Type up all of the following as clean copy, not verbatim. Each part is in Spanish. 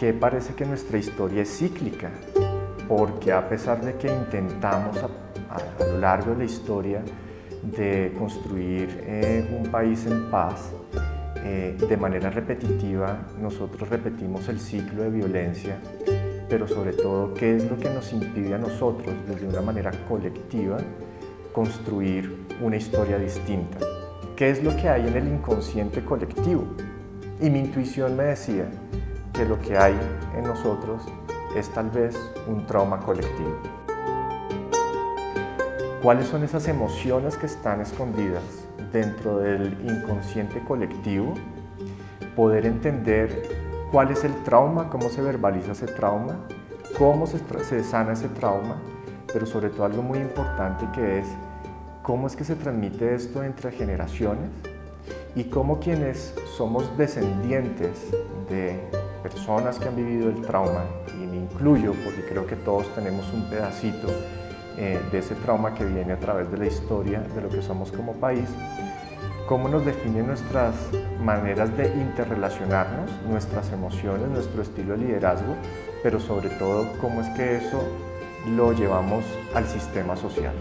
qué parece que nuestra historia es cíclica? Porque a pesar de que intentamos a lo largo de la historia de construir un país en paz, de manera repetitiva nosotros repetimos el ciclo de violencia, pero sobre todo, ¿qué es lo que nos impide a nosotros, desde una manera colectiva, construir una historia distinta? ¿Qué es lo que hay en el inconsciente colectivo? Y mi intuición me decía que lo que hay en nosotros es tal vez un trauma colectivo. ¿Cuáles son esas emociones que están escondidas dentro del inconsciente colectivo? Poder entender cuál es el trauma, cómo se verbaliza ese trauma, cómo se sana ese trauma, pero sobre todo algo muy importante que es cómo es que se transmite esto entre generaciones y cómo quienes somos descendientes de personas que han vivido el trauma, y me incluyo porque creo que todos tenemos un pedacito de ese trauma que viene a través de la historia de lo que somos como país, cómo nos definen nuestras maneras de interrelacionarnos, nuestras emociones, nuestro estilo de liderazgo, pero sobre todo cómo es que eso lo llevamos al sistema social.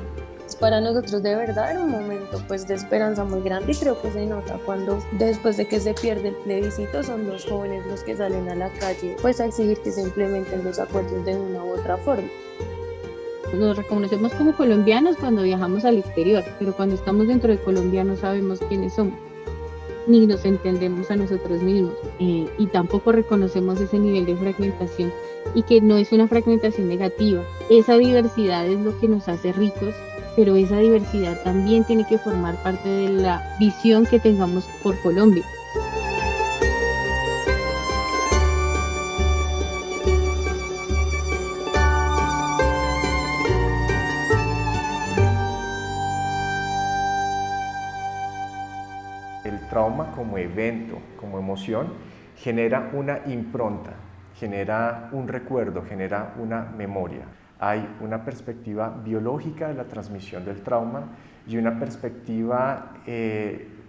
Para nosotros de verdad era un momento pues de esperanza muy grande, y creo que se nota cuando después de que se pierde el plebiscito son los jóvenes los que salen a la calle pues a exigir que se implementen los acuerdos de una u otra forma. Nos reconocemos como colombianos cuando viajamos al exterior, pero cuando estamos dentro de Colombia no sabemos quiénes somos, ni nos entendemos a nosotros mismos, y tampoco reconocemos ese nivel de fragmentación, y que no es una fragmentación negativa. Esa diversidad es lo que nos hace ricos, pero esa diversidad también tiene que formar parte de la visión que tengamos por Colombia. El trauma como evento, como emoción, genera una impronta, genera un recuerdo, genera una memoria. Hay una perspectiva biológica de la transmisión del trauma y una perspectiva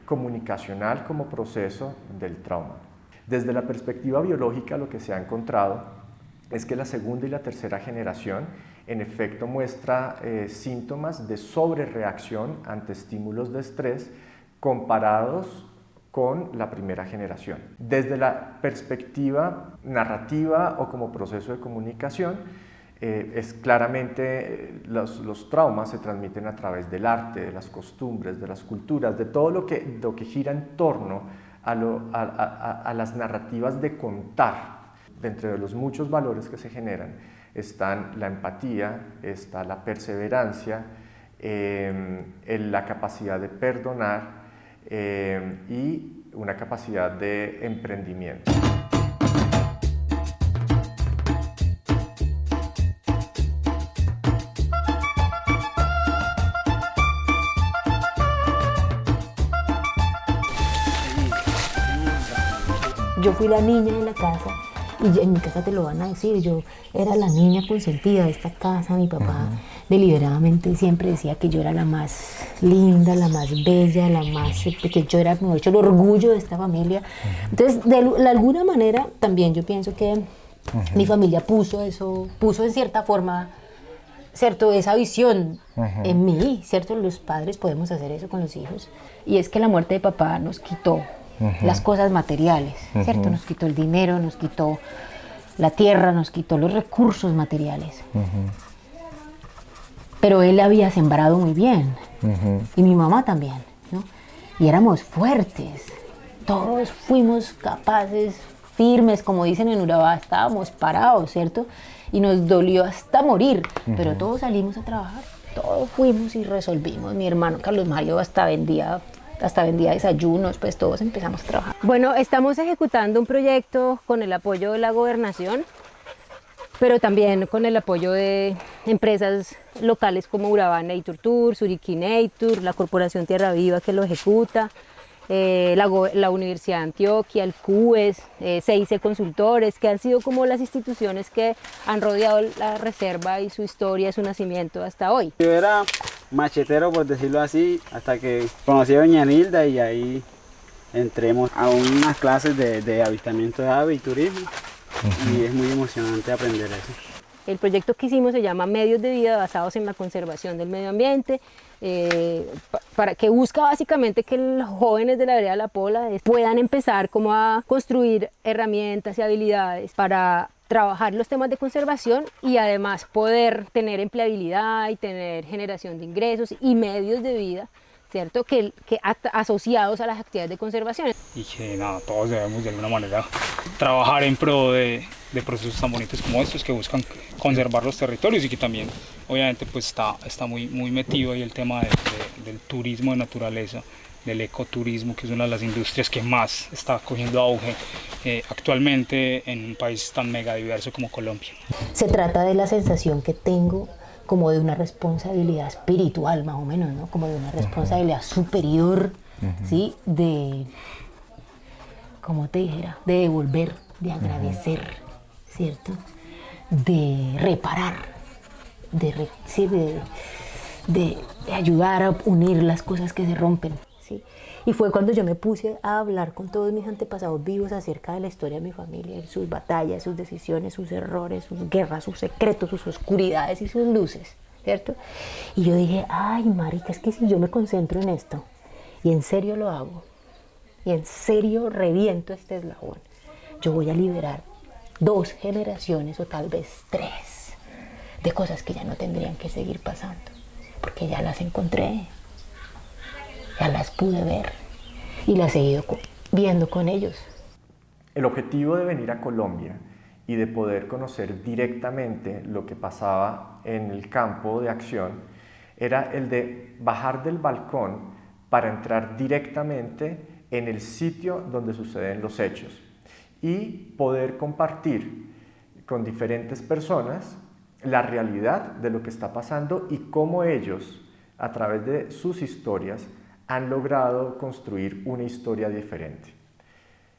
comunicacional como proceso del trauma. Desde la perspectiva biológica, lo que se ha encontrado es que la segunda y la tercera generación en efecto muestra síntomas de sobrereacción ante estímulos de estrés comparados con la primera generación. Desde la perspectiva narrativa o como proceso de comunicación, es claramente los traumas se transmiten a través del arte, de las costumbres, de las culturas, de todo lo que gira en torno a las narrativas de contar. Dentro de los muchos valores que se generan están la empatía, está la perseverancia, la capacidad de perdonar y una capacidad de emprendimiento. Yo fui la niña de la casa, y en mi casa te lo van a decir, yo era la niña consentida de esta casa. Mi papá deliberadamente siempre decía que yo era la más linda, la más bella, que yo era, mejor dicho, el orgullo de esta familia. Entonces, de alguna manera, también yo pienso que mi familia puso en cierta forma, ¿cierto?, esa visión en mí, ¿cierto? Los padres podemos hacer eso con los hijos. Y es que la muerte de papá nos quitó las cosas materiales, ¿cierto? Nos quitó el dinero, nos quitó la tierra, nos quitó los recursos materiales. Pero él había sembrado muy bien, y mi mamá también, ¿no? Y éramos fuertes, todos fuimos capaces, firmes, como dicen en Urabá, estábamos parados, ¿cierto? Y nos dolió hasta morir, pero todos salimos a trabajar, todos fuimos y resolvimos. Mi hermano Carlos Mario hasta vendía desayunos, pues todos empezamos a trabajar. Bueno, estamos ejecutando un proyecto con el apoyo de la gobernación, pero también con el apoyo de empresas locales como Urabá Nature Tour, Suriquí Nature, la Corporación Tierra Viva que lo ejecuta, la Universidad de Antioquia, el CUES, CIC Consultores, que han sido como las instituciones que han rodeado la reserva y su historia, su nacimiento hasta hoy. Yo era machetero, por decirlo así, hasta que conocí a doña Nilda y ahí entremos a unas clases de avistamiento de aves y turismo. y es muy emocionante aprender eso. El proyecto que hicimos se llama Medios de Vida basados en la conservación del medio ambiente, que busca básicamente que los jóvenes de la vereda La Pola puedan empezar como a construir herramientas y habilidades para trabajar los temas de conservación y además poder tener empleabilidad y tener generación de ingresos y medios de vida, ¿cierto? Que asociados a las actividades de conservación. Y que nada, todos debemos de alguna manera trabajar en pro de procesos tan bonitos como estos que buscan conservar los territorios y que también obviamente pues está muy metido ahí el tema del turismo de naturaleza, del ecoturismo, que es una de las industrias que más está cogiendo auge actualmente en un país tan mega diverso como Colombia. Se trata de la sensación que tengo como de una responsabilidad espiritual, más o menos, ¿no? Como de una responsabilidad superior, ¿sí? De, como te dijera, de devolver, de agradecer, ¿cierto? De reparar, de ayudar a unir las cosas que se rompen, ¿sí? Y fue cuando yo me puse a hablar con todos mis antepasados vivos acerca de la historia de mi familia, sus batallas, sus decisiones, sus errores, sus guerras, sus secretos, sus oscuridades y sus luces, ¿cierto? Y yo dije, ay, marica, es que si yo me concentro en esto, y en serio lo hago, y en serio reviento este eslabón, yo voy a liberar 2 generaciones o tal vez 3 de cosas que ya no tendrían que seguir pasando, porque ya las encontré. Ya las pude ver y las he ido viendo con ellos. El objetivo de venir a Colombia y de poder conocer directamente lo que pasaba en el campo de acción era el de bajar del balcón para entrar directamente en el sitio donde suceden los hechos y poder compartir con diferentes personas la realidad de lo que está pasando y cómo ellos, a través de sus historias, han logrado construir una historia diferente.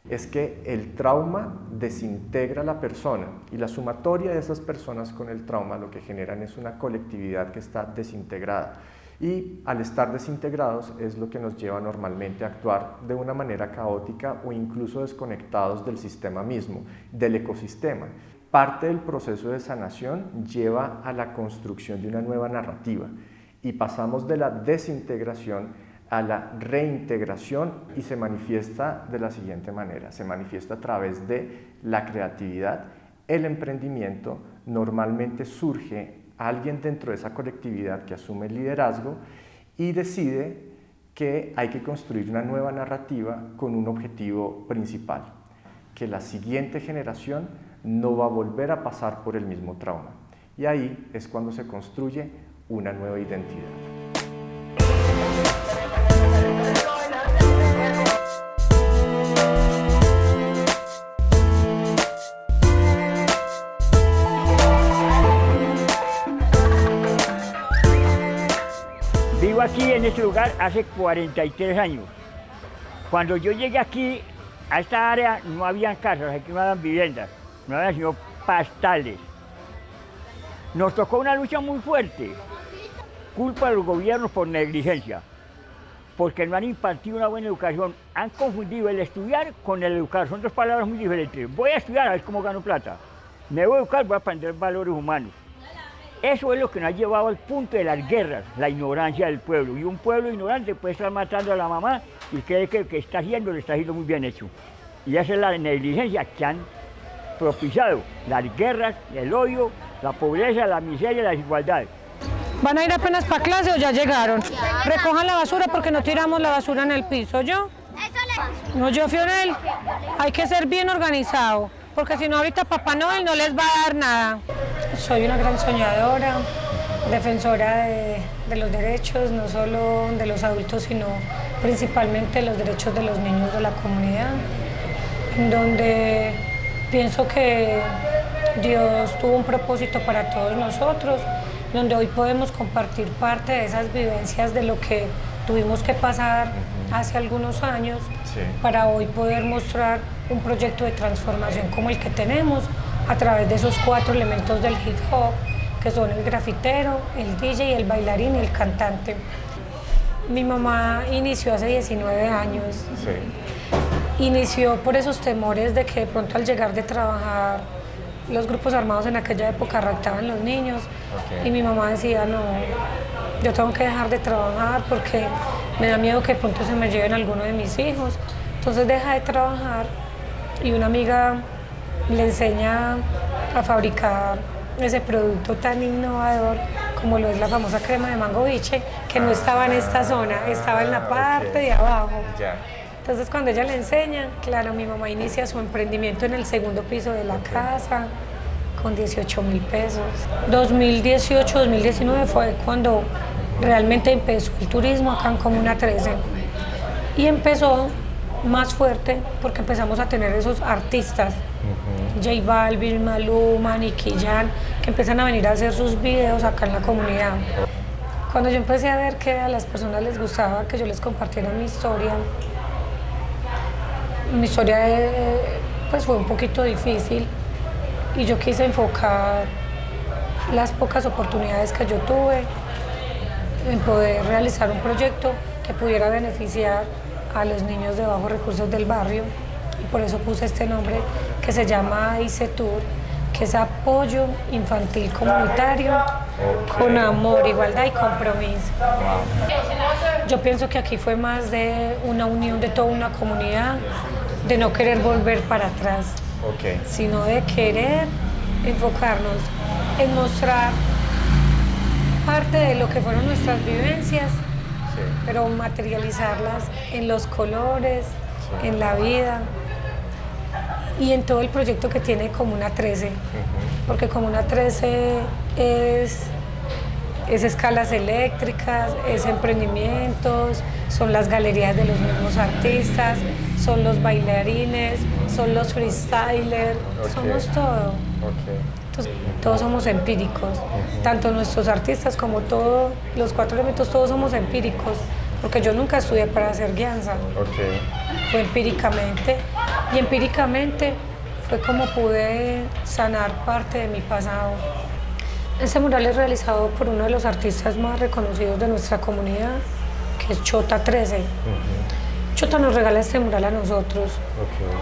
Es que el trauma desintegra a la persona y la sumatoria de esas personas con el trauma lo que generan es una colectividad que está desintegrada y al estar desintegrados es lo que nos lleva normalmente a actuar de una manera caótica o incluso desconectados del sistema mismo, del ecosistema. Parte del proceso de sanación lleva a la construcción de una nueva narrativa y pasamos de la desintegración a la reintegración y se manifiesta de la siguiente manera, se manifiesta a través de la creatividad, el emprendimiento, normalmente surge alguien dentro de esa colectividad que asume el liderazgo y decide que hay que construir una nueva narrativa con un objetivo principal, que la siguiente generación no va a volver a pasar por el mismo trauma. Y ahí es cuando se construye una nueva identidad. Vivo aquí en este lugar hace 43 años. Cuando yo llegué aquí, a esta área, no habían casas, aquí no habían viviendas, no habían sino pastales. Nos tocó una lucha muy fuerte, culpa de los gobiernos por negligencia, porque no han impartido una buena educación, han confundido el estudiar con el educar, son dos palabras muy diferentes. Voy a estudiar a ver cómo gano plata, me voy a educar, voy a aprender valores humanos. Eso es lo que nos ha llevado al punto de las guerras, la ignorancia del pueblo. Y un pueblo ignorante puede estar matando a la mamá y cree que lo que está haciendo lo está haciendo muy bien hecho. Y esa es la negligencia que han propiciado las guerras, el odio, la pobreza, la miseria y la desigualdad. ¿Van a ir apenas para clase o ya llegaron? Recojan la basura porque no tiramos la basura en el piso, ¿yo? No, yo, Fionel, hay que ser bien organizado, porque si no ahorita Papá Noel no les va a dar nada. Soy una gran soñadora, defensora de los derechos, no solo de los adultos, sino principalmente de los derechos de los niños de la comunidad, en donde pienso que Dios tuvo un propósito para todos nosotros, donde hoy podemos compartir parte de esas vivencias de lo que tuvimos que pasar hace algunos años, sí, para hoy poder mostrar un proyecto de transformación como el que tenemos a través de esos 4 elementos del hip hop, que son el grafitero, el DJ, el bailarín y el cantante. Mi mamá inició hace 19 años. Sí. inició por esos temores de que de pronto al llegar de trabajar, los grupos armados en aquella época raptaban los niños. Y mi mamá decía, no, yo tengo que dejar de trabajar porque me da miedo que de pronto se me lleven alguno de mis hijos. Entonces deja de trabajar y una amiga le enseña a fabricar ese producto tan innovador como lo es la famosa crema de mango biche, que no estaba en esta zona, estaba en la parte de abajo. Entonces cuando ella le enseña, claro, mi mamá inicia su emprendimiento en el segundo piso de la casa con 18.000 pesos. 2018, 2019 fue cuando realmente empezó el turismo acá en Comuna 13 y empezó más fuerte porque empezamos a tener esos artistas, J Balvin, Maluma, Nicky Jam, que empiezan a venir a hacer sus videos acá en la comunidad. Cuando yo empecé a ver que a las personas les gustaba que yo les compartiera mi historia pues fue un poquito difícil y yo quise enfocar las pocas oportunidades que yo tuve en poder realizar un proyecto que pudiera beneficiar a los niños de bajos recursos del barrio y por eso puse este nombre que se llama ICETUR, que es apoyo infantil comunitario con amor, igualdad y compromiso. Yo pienso que aquí fue más de una unión de toda una comunidad, de no querer volver para atrás, sino de querer enfocarnos en mostrar parte de lo que fueron nuestras vivencias, pero materializarlas en los colores, en la vida y en todo el proyecto que tiene Comuna 13, porque Comuna 13 es escalas eléctricas, es emprendimientos, son las galerías de los mismos artistas, son los bailarines, son los freestylers, somos todo. Entonces, todos somos empíricos, tanto nuestros artistas como todos los 4 elementos, todos somos empíricos, porque yo nunca estudié para hacer guianza, fue empíricamente, y empíricamente fue como pude sanar parte de mi pasado. Este mural es realizado por uno de los artistas más reconocidos de nuestra comunidad, que es Chota 13. Chota nos regala este mural a nosotros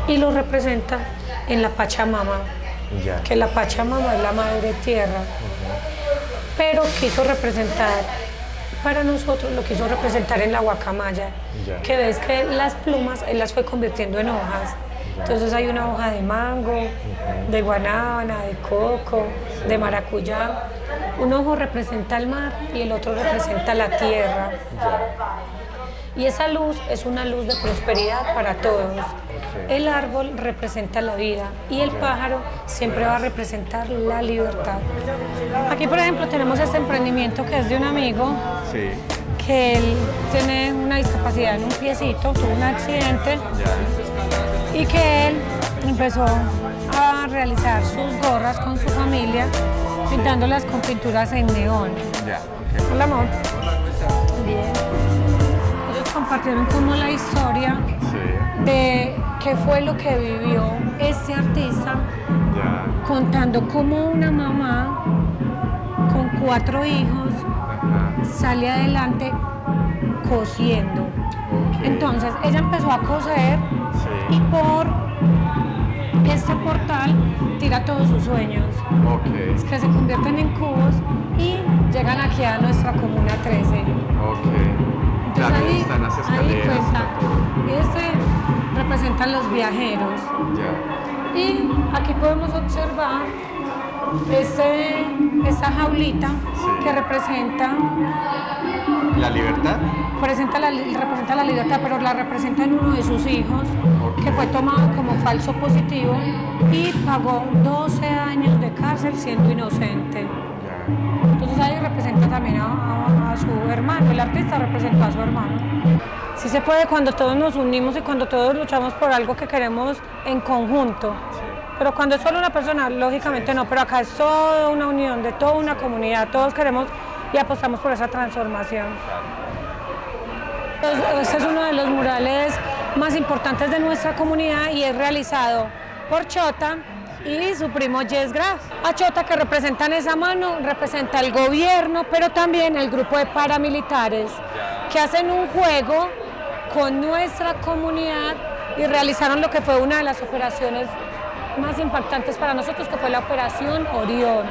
y lo representa en la Pachamama, que la Pachamama es la madre tierra, pero quiso representar, para nosotros lo quiso representar en la guacamaya, que ves que las plumas él las fue convirtiendo en hojas. Entonces hay una hoja de mango, de guanábana, de coco, de maracuyá. Un ojo representa el mar y el otro representa la tierra. Y esa luz es una luz de prosperidad para todos. El árbol representa la vida y el pájaro siempre va a representar la libertad. Aquí, por ejemplo, tenemos este emprendimiento que es de un amigo que él tiene una discapacidad en un piecito, tuvo un accidente y que él empezó a realizar sus gorras con su familia, pintándolas con pinturas en neón. Hola, amor. Bien. Ellos compartieron como la historia de qué fue lo que vivió este artista, contando cómo una mamá con 4 hijos sale adelante cosiendo. Entonces ella empezó a coser y por este portal tira todos sus sueños, que se convierten en cubos y llegan aquí a nuestra Comuna 13. Entonces ahí están las escaleras. Este representa a los viajeros. Y aquí podemos observar esta jaulita que representa ¿la libertad? Representa la libertad, pero la representa en uno de sus hijos, que fue tomado como falso positivo y pagó 12 años de cárcel siendo inocente. Entonces ahí representa también a su hermano, el artista representó a su hermano. Sí se puede cuando todos nos unimos y cuando todos luchamos por algo que queremos en conjunto. Pero cuando es solo una persona, lógicamente no, pero acá es toda una unión de toda una comunidad, todos queremos y apostamos por esa transformación. Este es uno de los murales más importantes de nuestra comunidad y es realizado por Chota y su primo Jess Graf. A Chota, que representan esa mano, representa el gobierno, pero también el grupo de paramilitares que hacen un juego con nuestra comunidad y realizaron lo que fue una de las operaciones más impactantes para nosotros, que fue la Operación Orión,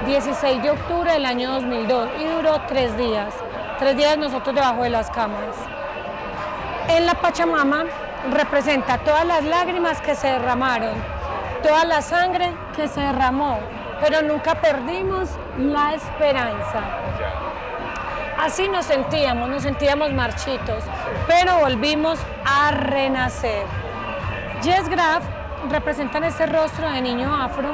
16 de octubre del año 2002, y duró 3 días. 3 días nosotros debajo de las camas. En la Pachamama representa todas las lágrimas que se derramaron, toda la sangre que se derramó, pero nunca perdimos la esperanza. Así nos sentíamos marchitos, pero volvimos a renacer. Jess Graff representa en este rostro de niño afro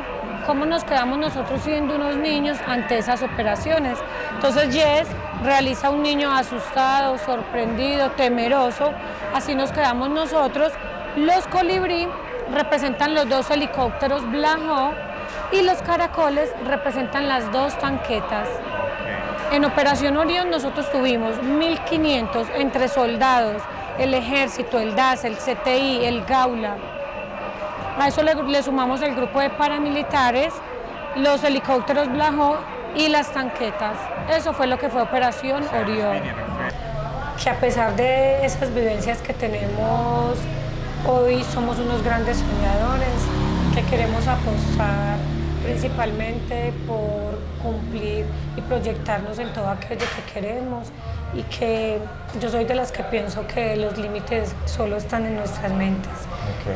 cómo nos quedamos nosotros siendo unos niños ante esas operaciones. Entonces Jess realiza un niño asustado, sorprendido, temeroso, así nos quedamos nosotros. Los colibrí representan los 2 helicópteros Black Hawk y los caracoles representan las 2 tanquetas. En Operación Orión nosotros tuvimos 1.500 entre soldados, el ejército, el DAS, el CTI, el Gaula. A eso le sumamos el grupo de paramilitares, los helicópteros Black Hawk y las tanquetas. Eso fue lo que fue Operación Orión. Que a pesar de esas vivencias que tenemos, hoy somos unos grandes soñadores que queremos apostar principalmente por cumplir y proyectarnos en todo aquello que queremos, y que yo soy de las que pienso que los límites solo están en nuestras mentes,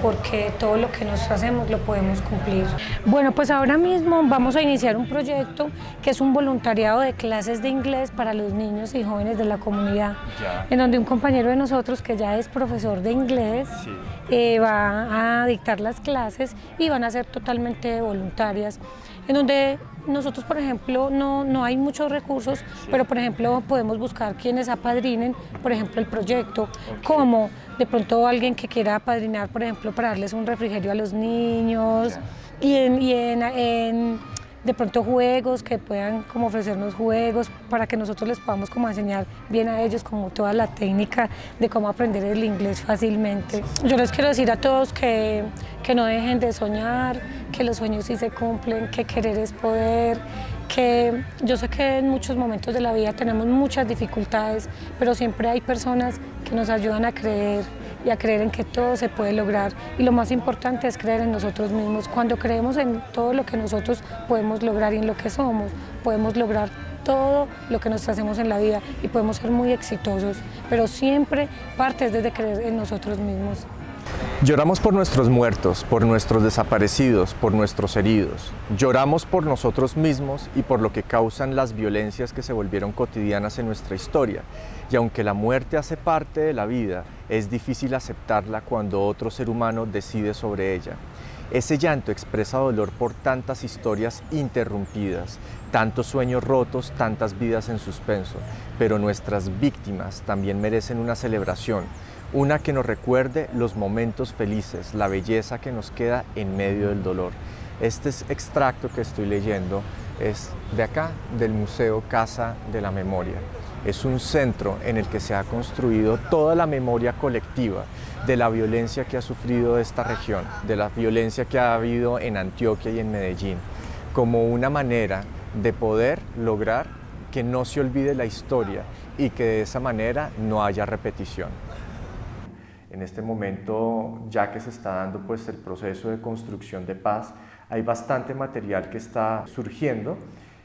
porque todo lo que nosotros hacemos lo podemos cumplir. Bueno, pues ahora mismo vamos a iniciar un proyecto que es un voluntariado de clases de inglés para los niños y jóvenes de la comunidad, en donde un compañero de nosotros que ya es profesor de inglés va a dictar las clases y van a ser totalmente voluntarias, en donde nosotros, por ejemplo, no hay muchos recursos, pero por ejemplo podemos buscar quienes apadrinen, por ejemplo, el proyecto, como de pronto alguien que quiera apadrinar, por ejemplo, para darles un refrigerio a los niños, y en de pronto juegos, que puedan como ofrecernos juegos para que nosotros les podamos como enseñar bien a ellos como toda la técnica de cómo aprender el inglés fácilmente. Yo les quiero decir a todos que no dejen de soñar, que los sueños sí se cumplen, que querer es poder, que yo sé que en muchos momentos de la vida tenemos muchas dificultades, pero siempre hay personas que nos ayudan a creer y a creer en que todo se puede lograr, y lo más importante es creer en nosotros mismos. Cuando creemos en todo lo que nosotros podemos lograr y en lo que somos, podemos lograr todo lo que nos hacemos en la vida y podemos ser muy exitosos, pero siempre parte desde creer en nosotros mismos. Lloramos por nuestros muertos, por nuestros desaparecidos, por nuestros heridos. Lloramos por nosotros mismos y por lo que causan las violencias que se volvieron cotidianas en nuestra historia. Y aunque la muerte hace parte de la vida, es difícil aceptarla cuando otro ser humano decide sobre ella. Ese llanto expresa dolor por tantas historias interrumpidas, tantos sueños rotos, tantas vidas en suspenso. Pero nuestras víctimas también merecen una celebración, una que nos recuerde los momentos felices, la belleza que nos queda en medio del dolor. Este extracto que estoy leyendo es de acá, del Museo Casa de la Memoria. Es un centro en el que se ha construido toda la memoria colectiva de la violencia que ha sufrido esta región, de la violencia que ha habido en Antioquia y en Medellín, como una manera de poder lograr que no se olvide la historia y que de esa manera no haya repetición. En este momento, ya que se está dando pues, el proceso de construcción de paz, hay bastante material que está surgiendo,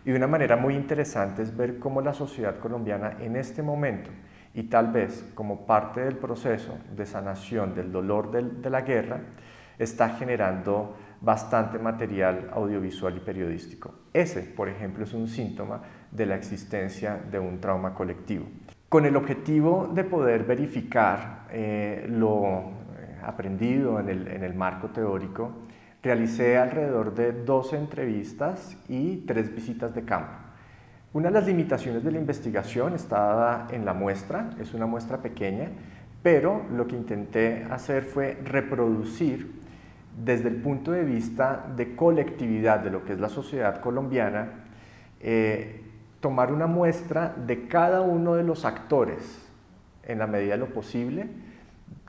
y una manera muy interesante es ver cómo la sociedad colombiana en este momento, y tal vez como parte del proceso de sanación del dolor de la guerra, está generando bastante material audiovisual y periodístico. Ese, por ejemplo, es un síntoma de la existencia de un trauma colectivo. Con el objetivo de poder verificar lo aprendido en el marco teórico, realicé alrededor de 12 entrevistas y 3 visitas de campo. Una de las limitaciones de la investigación está dada en la muestra, es una muestra pequeña, pero lo que intenté hacer fue reproducir desde el punto de vista de colectividad de lo que es la sociedad colombiana, tomar una muestra de cada uno de los actores, en la medida de lo posible,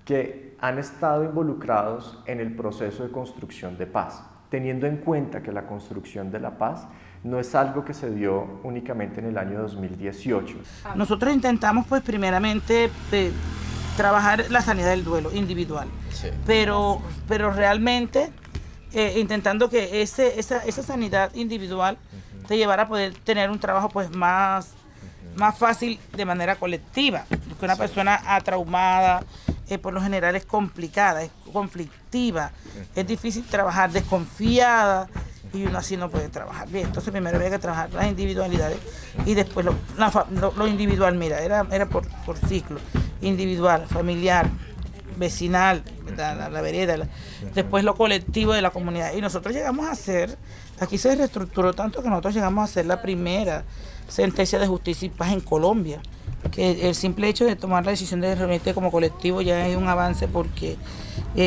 que han estado involucrados en el proceso de construcción de paz, teniendo en cuenta que la construcción de la paz no es algo que se dio únicamente en el año 2018. Nosotros intentamos, pues primeramente, trabajar la sanidad del duelo individual, pero realmente intentando que esa sanidad individual te llevara a poder tener un trabajo pues más fácil de manera colectiva, porque una persona traumada por lo general es complicada, es conflictiva, es difícil trabajar, desconfiada, y uno así no puede trabajar bien. Entonces primero había que trabajar las individualidades y después lo individual, mira, era por ciclo, individual, familiar, vecinal, la vereda, después lo colectivo de la comunidad. Y nosotros llegamos a hacer, aquí se reestructuró tanto que nosotros llegamos a hacer la primera sentencia de justicia y paz en Colombia, que el simple hecho de tomar la decisión de reunirte como colectivo ya es un avance, porque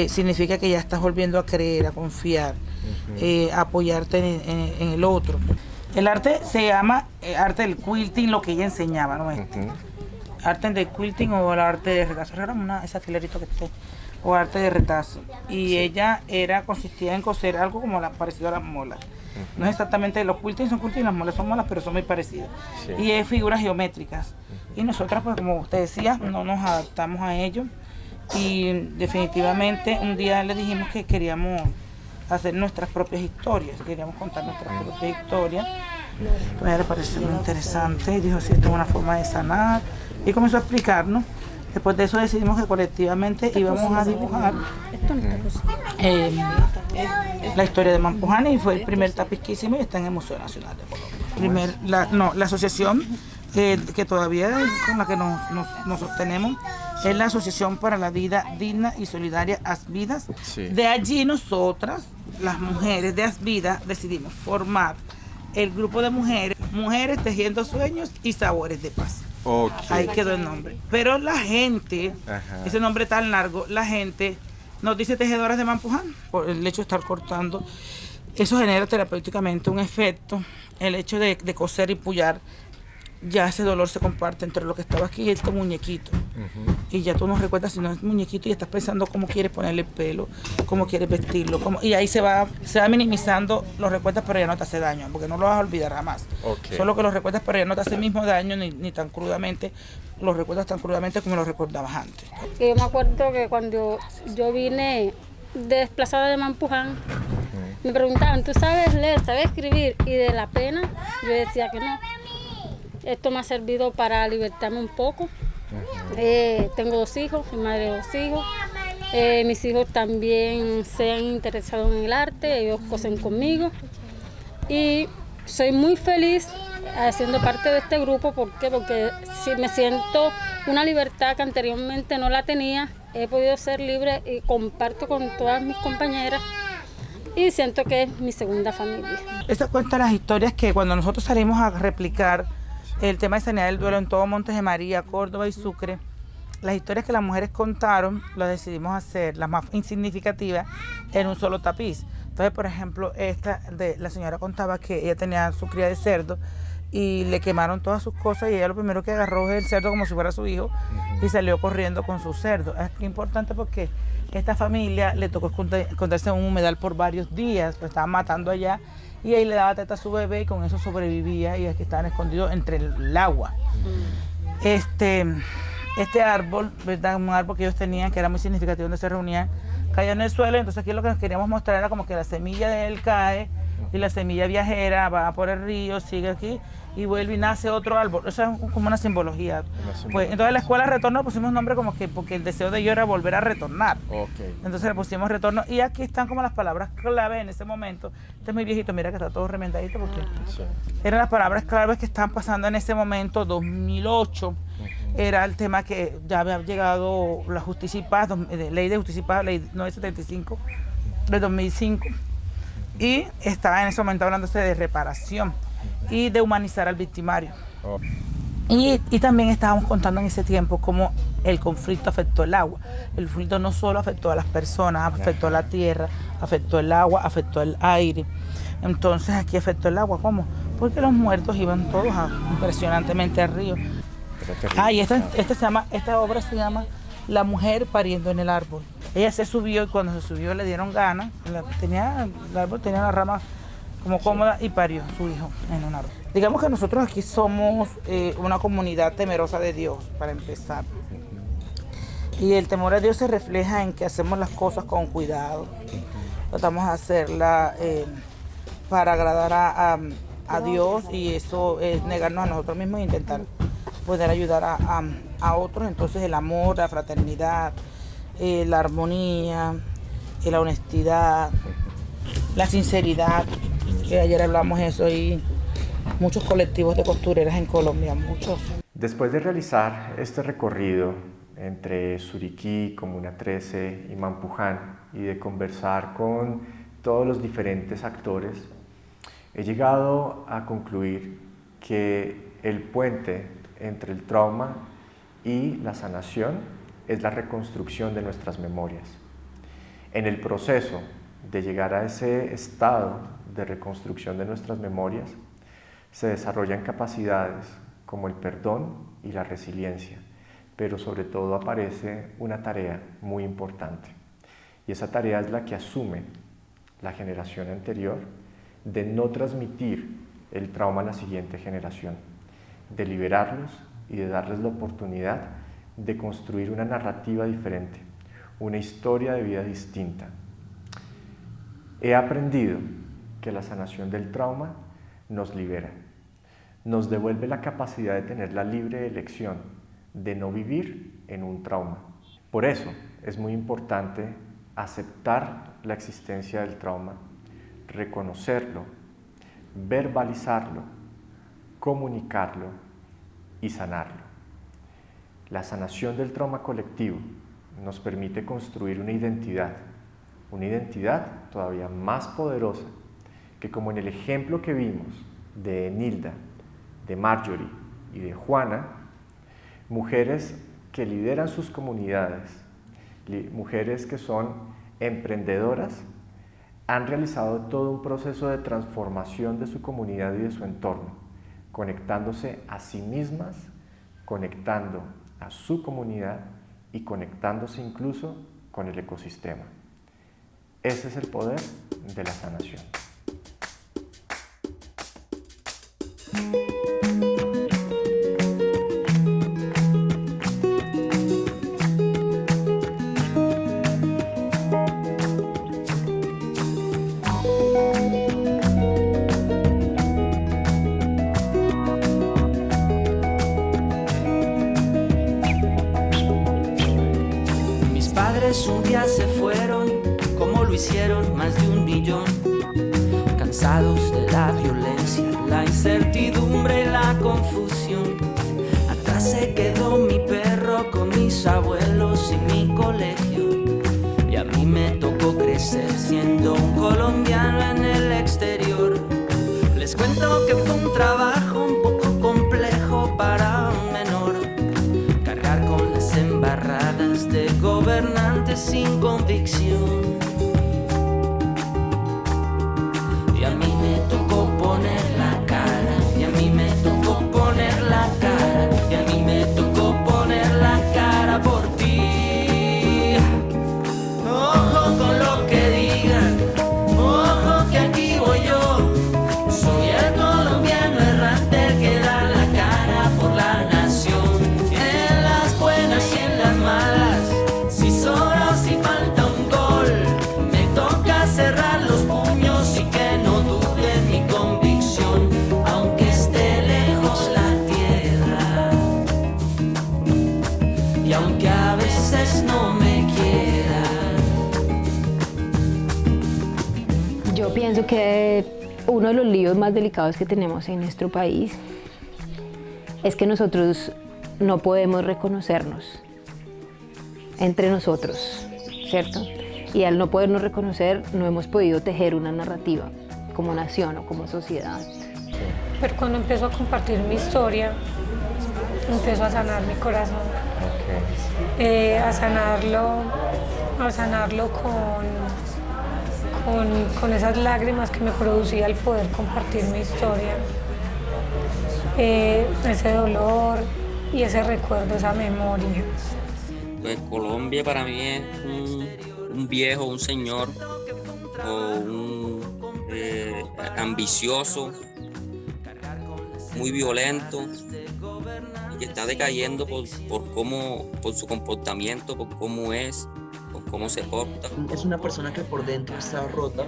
significa que ya estás volviendo a creer, a confiar, a apoyarte en el otro. El arte se llama arte del quilting, lo que ella enseñaba, ¿no? Arte del quilting o el arte de retazo, ese alfilerito que esté, o arte de retazo. Y ella consistía en coser algo como parecido a las molas. No es exactamente, los quilting son quilting, las molas son molas, pero son muy parecidas. Y es figuras geométricas. Y nosotras, pues como usted decía, no nos adaptamos a ello. Y definitivamente un día le dijimos que queríamos hacer nuestras propias historias, queríamos contar nuestras propias historias. Pues a ella le pareció muy interesante y dijo, sí, esto es una forma de sanar. Y comenzó a explicarnos. Después de eso decidimos que colectivamente íbamos a dibujar la historia de Mampujani, y fue el primer tapiz que hicimos y está en el Museo Nacional de Colombia. La asociación que todavía con la que nos sostenemos es la Asociación para la Vida Digna y Solidaria Asvidas. De allí nosotras, las mujeres de Asvidas, decidimos formar el grupo de mujeres tejiendo sueños y sabores de paz. Ahí quedó el nombre. Pero la gente, ese nombre tan largo, la gente nos dice tejedoras de Mampuján por el hecho de estar cortando. Eso genera terapéuticamente un efecto. El hecho de coser y pullar, ya ese dolor se comparte entre lo que estaba aquí y este muñequito. Y ya tú no recuerdas si no es muñequito y estás pensando cómo quieres ponerle el pelo, cómo quieres vestirlo, y ahí se va minimizando, los recuerdas, pero ya no te hace daño, porque no lo vas a olvidar jamás. Solo que los recuerdas, pero ya no te hace el mismo daño, ni tan crudamente, los recuerdas tan crudamente como los recordabas antes. Yo me acuerdo que cuando yo vine desplazada de Mampuján, me preguntaban, ¿tú sabes leer, sabes escribir? Y de la pena yo decía que no. Esto me ha servido para libertarme un poco. Tengo 2 hijos, soy madre de 2 hijos. Mis hijos también se han interesado en el arte, ellos cosen conmigo. Y soy muy feliz siendo parte de este grupo. ¿Por qué? Porque si me siento una libertad que anteriormente no la tenía. He podido ser libre y comparto con todas mis compañeras. Y siento que es mi segunda familia. Esto cuenta las historias que cuando nosotros salimos a replicar el tema de sanidad del duelo en todo Montes de María, Córdoba y Sucre, las historias que las mujeres contaron, las decidimos hacer, las más insignificativas, en un solo tapiz. Entonces, por ejemplo, la señora contaba que ella tenía su cría de cerdo y le quemaron todas sus cosas, y ella lo primero que agarró es el cerdo como si fuera su hijo y salió corriendo con su cerdo. Es importante porque esta familia le tocó esconderse en un humedal por varios días, pues estaban matando allá, y ahí le daba teta a su bebé y con eso sobrevivía, y aquí estaban escondidos entre el agua. Este árbol, ¿verdad? Un árbol que ellos tenían que era muy significativo, donde se reunían, cayó en el suelo. Entonces aquí lo que queríamos mostrar era como que la semilla de él cae y la semilla viajera va por el río, sigue aquí y vuelve y nace otro árbol. Eso es como una simbología. Pues, entonces la escuela Retorno pusimos nombre como que porque el deseo de ellos era volver a retornar. Entonces le pusimos Retorno, y aquí están como las palabras clave en ese momento. Este es muy viejito, mira que está todo remendadito porque eran las palabras claves que estaban pasando en ese momento. 2008 era el tema que ya había llegado la Justicia y Paz, Ley de Justicia y Paz, Ley 975 de 2005, y estaba en ese momento hablándose de reparación y de humanizar al victimario. Y también estábamos contando en ese tiempo cómo el conflicto afectó el agua. El conflicto no solo afectó a las personas, afectó a la tierra, afectó el agua, afectó el aire. Entonces aquí afectó el agua, ¿cómo? Porque los muertos iban todos impresionantemente al río. Y esta obra se llama La mujer pariendo en el árbol. Ella se subió y cuando se subió le dieron ganas. El árbol tenía la rama como cómoda y parió su hijo en un árbol. Digamos que nosotros aquí somos una comunidad temerosa de Dios, para empezar. Y el temor a Dios se refleja en que hacemos las cosas con cuidado. Tratamos de hacerla para agradar a Dios, y eso es negarnos a nosotros mismos e intentar poder ayudar a otros. Entonces el amor, la fraternidad, la armonía, la honestidad, la sinceridad, que ayer hablamos eso, y muchos colectivos de costureras en Colombia, muchos. Después de realizar este recorrido entre Suriquí, Comuna 13 y Mampuján, y de conversar con todos los diferentes actores, he llegado a concluir que el puente entre el trauma y la sanación es la reconstrucción de nuestras memorias. En el proceso de llegar a ese estado de reconstrucción de nuestras memorias, se desarrollan capacidades como el perdón y la resiliencia, pero sobre todo aparece una tarea muy importante, y esa tarea es la que asume la generación anterior, de no transmitir el trauma a la siguiente generación, de liberarlos y de darles la oportunidad de construir una narrativa diferente, una historia de vida distinta. He aprendido que la sanación del trauma nos libera, nos devuelve la capacidad de tener la libre elección de no vivir en un trauma. Por eso es muy importante aceptar la existencia del trauma, reconocerlo, verbalizarlo, comunicarlo y sanarlo. La sanación del trauma colectivo nos permite construir una identidad todavía más poderosa, que como en el ejemplo que vimos de Nilda, de Marjorie y de Juana, mujeres que lideran sus comunidades, mujeres que son emprendedoras, han realizado todo un proceso de transformación de su comunidad y de su entorno, conectándose a sí mismas, conectando a su comunidad y conectándose incluso con el ecosistema. Ese es el poder de la sanación. Un día se fueron, como lo hicieron más de 1 millón, cansados de la violencia, la incertidumbre y la confusión. Atrás se quedó mi perro con mis abuelos y mi colegio, y a mí me tocó crecer siendo un colombiano en el exterior. Les cuento que fue un trabajo un poco complejo para un menor, cargar con las embarradas de gobernantes sin convicción. Y a mí me tocó poner la cara, y a mí me tocó poner la cara, y a mí me tocó poner la cara por ti. Ojo con lo que digan, ojo que aquí voy yo. Soy el colombiano errante que da la cara por la nación, en las buenas y en las malas. Si sobra o si falta un gol, me toca cerrar los puños y que no dude mi convicción, aunque esté lejos la tierra y aunque a veces no me quiera. Yo pienso que uno de los líos más delicados que tenemos en nuestro país es que nosotros no podemos reconocernos entre nosotros, ¿cierto? Y al no podernos reconocer, no hemos podido tejer una narrativa como nación o como sociedad. Pero cuando empiezo a compartir mi historia, empiezo a sanar mi corazón, a sanarlo con esas lágrimas que me producía el poder compartir mi historia, ese dolor y ese recuerdo, esa memoria. Pues Colombia para mí es un viejo, un señor o un ambicioso, muy violento y que está decayendo por por su comportamiento, por cómo es, por cómo se porta. Es una persona que por dentro está rota,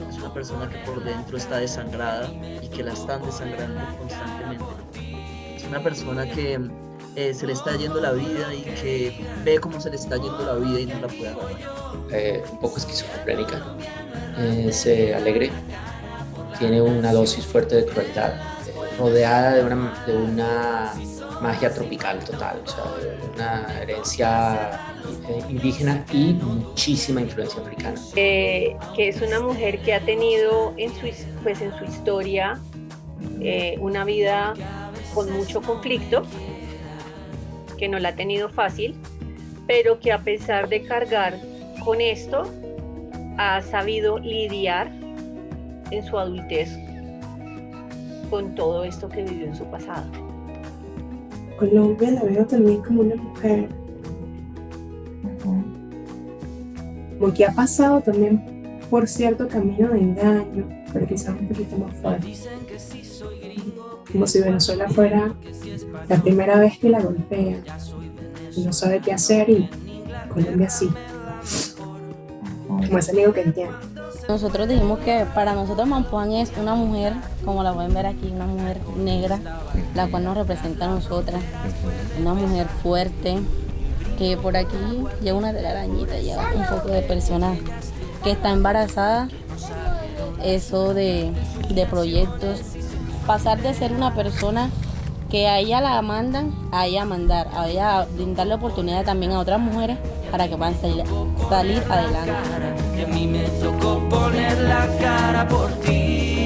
es una persona que por dentro está desangrada y que la están desangrando constantemente. Es una persona que se le está yendo la vida y que ve cómo se le está yendo la vida y no la puede agarrar. Un poco esquizofrénica, es alegre, tiene una dosis fuerte de crueldad, rodeada de una magia tropical total, o sea, una herencia indígena y muchísima influencia africana. Que es una mujer que ha tenido en su historia una vida con mucho conflicto, que no la ha tenido fácil, pero que a pesar de cargar con esto, ha sabido lidiar en su adultez con todo esto que vivió en su pasado. Colombia la veo también como una mujer como que ha pasado también por cierto camino de engaño, pero quizás un poquito más fuerte. Como si Venezuela fuera la primera vez que la golpean y no sabe qué hacer, y Colombia sí. Como ese amigo que entiende. Nosotros dijimos que para nosotros Mampuán es una mujer, como la pueden ver aquí, una mujer negra, la cual nos representa a nosotras, una mujer fuerte, que por aquí lleva una telarañita, lleva un poco de personas que está embarazada, eso de proyectos, pasar de ser una persona que a ella la mandan, a ella mandar, a ella darle oportunidad también a otras mujeres para que puedan salir adelante. Y a mí me tocó poner la cara por ti.